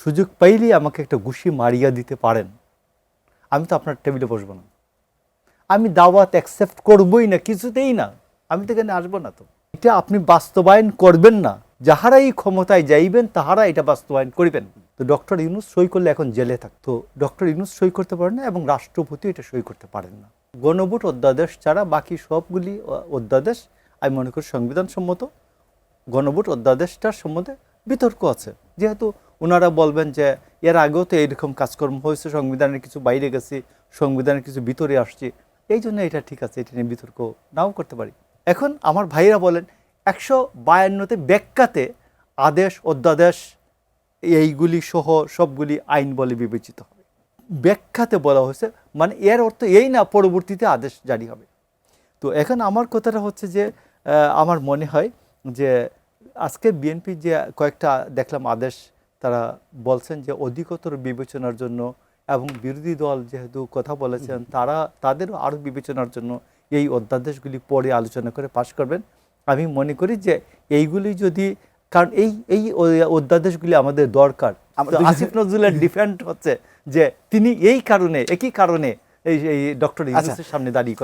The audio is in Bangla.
সুযোগ পাইলেই আমাকে একটা ঘুষি মারিয়া দিতে পারেন, আমি তো আপনার টেবিলে বসবো না, আমি দাওয়াত অ্যাকসেপ্ট করবই না, কিছুতেই না, আমি তো এখানে আসবো না। তো এটা আপনি বাস্তবায়ন করবেন না, যাহারাই ক্ষমতায় যাইবেন তাহারা এটা বাস্তবায়ন করিবেন। তো ডক্টর ইউনূস সই করলে এখন জেলে থাকতো, ডক্টর ইউনূস সই করতে পারেন না এবং রাষ্ট্রপতি এটা সই করতে পারেন না। গণভোট অধ্যাদেশ ছাড়া বাকি সবগুলি অধ্যাদেশ আমি মনে করি সংবিধানসম্মত। গণভোট অধ্যাদেশটার সম্বন্ধে বিতর্ক আছে, যেহেতু ওনারা বলবেন যে এর আগেও তো এইরকম কাজকর্ম হয়েছে, সংবিধানের কিছু বাইরে গেছি, সংবিধানের কিছু ভিতরে আসছি, এই জন্য এটা ঠিক আছে, এটা নিয়ে বিতর্ক নাও করতে পারি। এখন আমার ভাইরা বলেন 152তে ব্যাখ্যাতে আদেশ অধ্যাদেশ এইগুলি সহ সবগুলি আইন বলে বিবেচিত হবে। ব্যাখ্যাতে বলা হয়েছে, মানে এর অর্থ এই না পরবর্তীতে আদেশ জারি হবে। তো এখন আমার কথাটা হচ্ছে যে আমার মনে হয় যে আজকে বিএনপি যে কয়েকটা দেখলাম আদেশ তারা বলছেন যে অধিকতর বিবেচনার জন্য, এবং বিরোধী দল যেহেতু কথা বলেছেন তাদেরও আরও বিবেচনার জন্য এই অধ্যাদেশগুলি পরে আলোচনা করে পাশ করবেন। আমি মনে করি যে এইগুলি যদি, কারণ এই অধ্যাদেশগুলি আমাদের দরকার। আসিফ নজরুলের ডিফেন্ড হচ্ছে যে তিনি এই কারণে একই কারণে এই ডক্টর ইউনূসের সামনে দাঁড়িয়ে